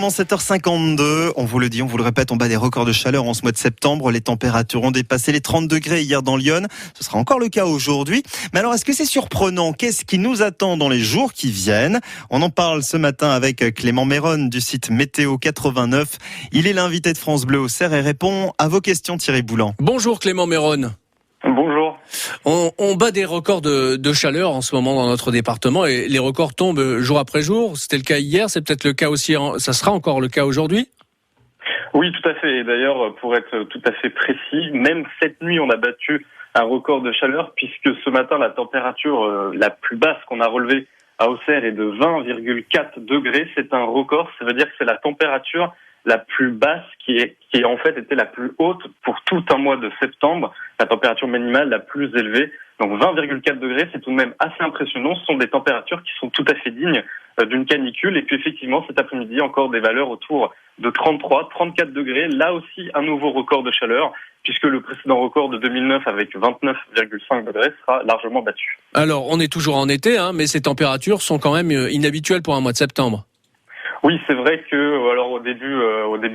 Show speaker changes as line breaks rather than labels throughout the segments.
moment 7h52. On vous le dit, on vous le répète, on bat des records de chaleur en ce mois de septembre. Les températures ont dépassé les 30 degrés hier dans Lyon. Ce sera encore le cas aujourd'hui. Mais alors, est-ce que c'est surprenant? Qu'est-ce qui nous attend dans les jours qui viennent? On en parle ce matin avec Clément Méron du site Météo 89. Il est l'invité de France Bleu Auxerre et répond à vos questions, Thierry Boulan.
Bonjour Clément Méron.
Bonjour.
On bat des records de chaleur en ce moment dans notre département et les records tombent jour après jour. C'était le cas hier, c'est peut-être le cas aussi, ça sera encore le cas aujourd'hui?
Oui, tout à fait. Et d'ailleurs, pour être tout à fait précis, même cette nuit, on a battu un record de chaleur puisque ce matin, la température la plus basse qu'on a relevée à Auxerre est de 20,4 degrés. C'est un record, ça veut dire que c'est la température la plus basse qui en fait était la plus haute pour tout un mois de septembre, la température minimale la plus élevée. Donc 20,4 degrés, c'est tout de même assez impressionnant. Ce sont des températures qui sont tout à fait dignes d'une canicule. Et puis effectivement, cet après-midi, encore des valeurs autour de 33, 34 degrés. Là aussi, un nouveau record de chaleur, puisque le précédent record de 2009 avec 29,5 degrés sera largement battu.
Alors, on est toujours en été, mais ces températures sont quand même inhabituelles pour un mois de septembre.
Oui, c'est vrai que alors au début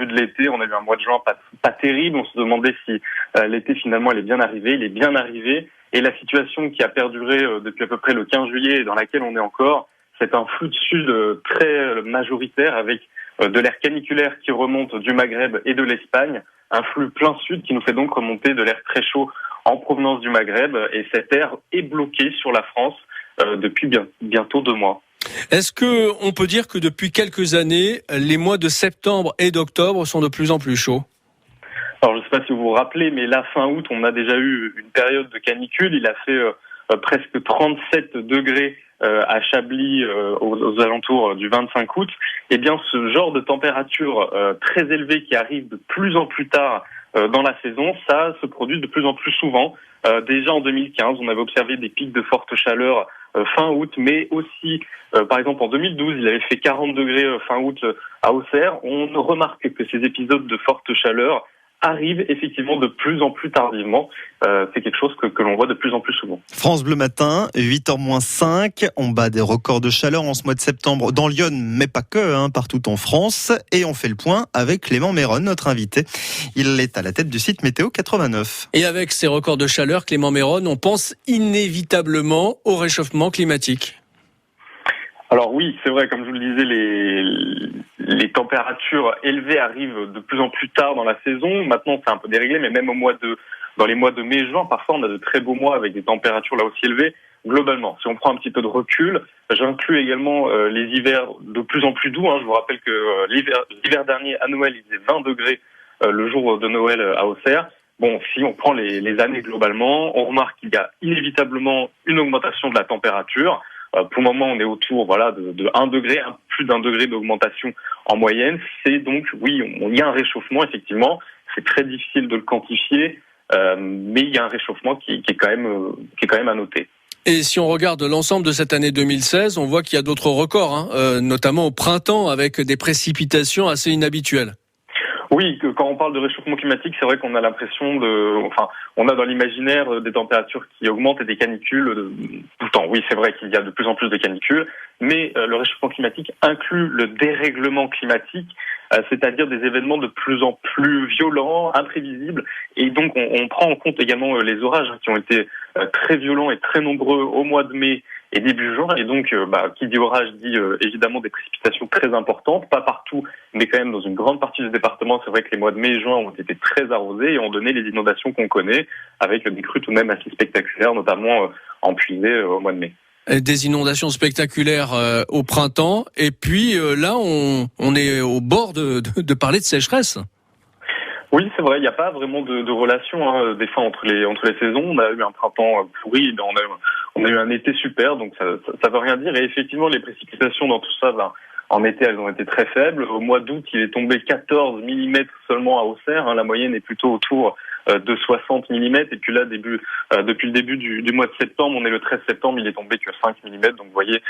de l'été, on a eu un mois de juin pas terrible. On se demandait si l'été finalement il est bien arrivé. Il est bien arrivé. Et la situation qui a perduré depuis à peu près le 15 juillet et dans laquelle on est encore, c'est un flux de sud très majoritaire avec de l'air caniculaire qui remonte du Maghreb et de l'Espagne. Un flux plein sud qui nous fait donc remonter de l'air très chaud en provenance du Maghreb. Et cet air est bloqué sur la France depuis bientôt 2 mois.
Est-ce que on peut dire que depuis quelques années, les mois de septembre et d'octobre sont de plus en plus chauds?
Alors, je ne sais pas si vous vous rappelez, mais là, fin août, on a déjà eu une période de canicule. Il a fait presque 37 degrés à Chablis aux alentours du 25 août. Eh bien, ce genre de température très élevée qui arrive de plus en plus tard dans la saison, ça se produit de plus en plus souvent. Déjà en 2015, on avait observé des pics de forte chaleur fin août, mais aussi, par exemple, en 2012, il avait fait 40 degrés fin août à Auxerre. On remarque que ces épisodes de forte chaleur arrivent effectivement de plus en plus tardivement. C'est quelque chose que l'on voit de plus en plus souvent.
France Bleu Matin, 8h-5. On bat des records de chaleur en ce mois de septembre dans Lyon, mais pas que, partout en France. Et on fait le point avec Clément Méron, notre invité. Il est à la tête du site Météo 89.
Et avec ces records de chaleur, Clément Méron, on pense inévitablement au réchauffement climatique.
Alors oui, c'est vrai, comme je vous le disais, les températures élevées arrivent de plus en plus tard dans la saison. Maintenant, c'est un peu déréglé, mais même dans les mois de mai-juin, parfois on a de très beaux mois avec des températures là aussi élevées. Globalement, si on prend un petit peu de recul, j'inclus également les hivers de plus en plus doux. Je vous rappelle que l'hiver dernier, à Noël, il faisait 20 degrés le jour de Noël à Auxerre. Bon, si on prend les années globalement, on remarque qu'il y a inévitablement une augmentation de la température. Pour le moment, on est autour de 1 degré, plus d'1 degré d'augmentation en moyenne. C'est donc, oui, il y a un réchauffement, effectivement. C'est très difficile de le quantifier, mais il y a un réchauffement qui est quand même à noter.
Et si on regarde l'ensemble de cette année 2016, on voit qu'il y a d'autres records, notamment au printemps, avec des précipitations assez inhabituelles.
Oui, quand on parle de réchauffement climatique, c'est vrai qu'on a l'impression on a dans l'imaginaire des températures qui augmentent et des canicules tout le temps. Oui, c'est vrai qu'il y a de plus en plus de canicules, mais le réchauffement climatique inclut le dérèglement climatique, c'est-à-dire des événements de plus en plus violents, imprévisibles, et donc on prend en compte également les orages qui ont été très violents et très nombreux au mois de mai et début juin, et donc qui dit orage dit évidemment des précipitations très importantes, pas partout, mais quand même dans une grande partie du département. C'est vrai que les mois de mai et juin ont été très arrosés et ont donné les inondations qu'on connaît, avec des crues tout de même assez spectaculaires, notamment en Puisée au mois de mai.
Des inondations spectaculaires au printemps, et puis là on est au bord de parler de sécheresse.
Oui, c'est vrai, il n'y a pas vraiment de relation des fois entre les saisons. On a eu un printemps pourri, on a eu un été super, donc ça veut rien dire. Et effectivement, les précipitations dans tout ça, en été, elles ont été très faibles. Au mois d'août, il est tombé 14 mm seulement à Auxerre. La moyenne est plutôt autour de 60 mm. Et puis là, depuis le début du mois de septembre, on est le 13 septembre, il est tombé que 5 mm. Donc vous voyez,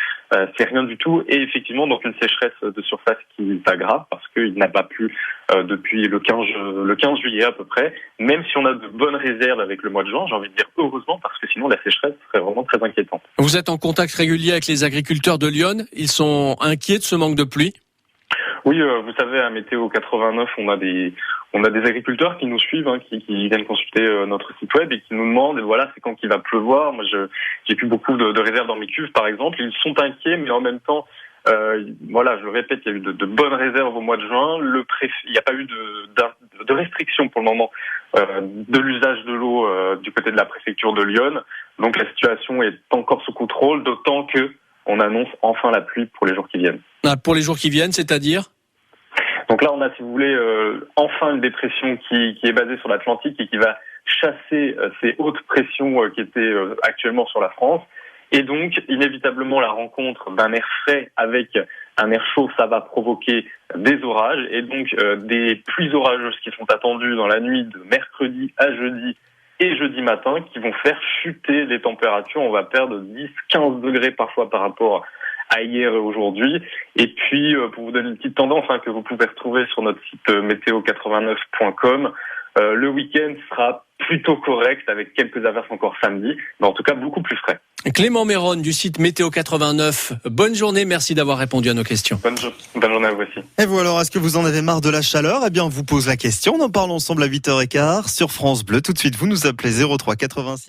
c'est rien du tout. Et effectivement, donc une sécheresse de surface qui s'aggrave parce qu'il n'a pas plu depuis le 15 juillet à peu près. Même si on a de bonnes réserves avec le mois de juin, j'ai envie de dire heureusement, parce que sinon la sécheresse serait vraiment très inquiétante.
Vous êtes en contact régulier avec les agriculteurs de Lyon. Ils sont inquiets de ce manque de pluie?
Oui, vous savez, à Météo 89, on a des agriculteurs qui nous suivent, qui viennent consulter notre site web et qui nous demandent, et voilà, c'est quand qu'il va pleuvoir. Moi, j'ai plus beaucoup de réserves dans mes cuves, par exemple. Ils sont inquiets, mais en même temps, voilà, je le répète, il y a eu de bonnes réserves au mois de juin. Il n'y a pas eu de restrictions pour le moment de l'usage de l'eau du côté de la préfecture de Lyon. Donc la situation est encore sous contrôle, d'autant que on annonce enfin la pluie pour les jours qui viennent.
Pour les jours qui viennent, c'est-à-dire ?
Donc là, on a, si vous voulez, enfin une dépression qui est basée sur l'Atlantique et qui va chasser ces hautes pressions qui étaient actuellement sur la France. Et donc, inévitablement, la rencontre d'un air frais avec un air chaud, ça va provoquer des orages et donc des pluies orageuses qui sont attendues dans la nuit de mercredi à jeudi et jeudi matin qui vont faire chuter les températures. On va perdre 10-15 degrés parfois par rapport à hier et aujourd'hui. Et puis, pour vous donner une petite tendance que vous pouvez retrouver sur notre site météo89.com, le week-end sera plutôt correct avec quelques averses encore samedi, mais en tout cas beaucoup plus frais.
Clément Méron du site Météo 89, bonne journée, merci d'avoir répondu à nos questions.
Bonne journée à vous aussi.
Et vous alors, est-ce que vous en avez marre de la chaleur ? Eh bien, on vous pose la question, on en parle ensemble à 8h15 sur France Bleu. Tout de suite, vous nous appelez 03 86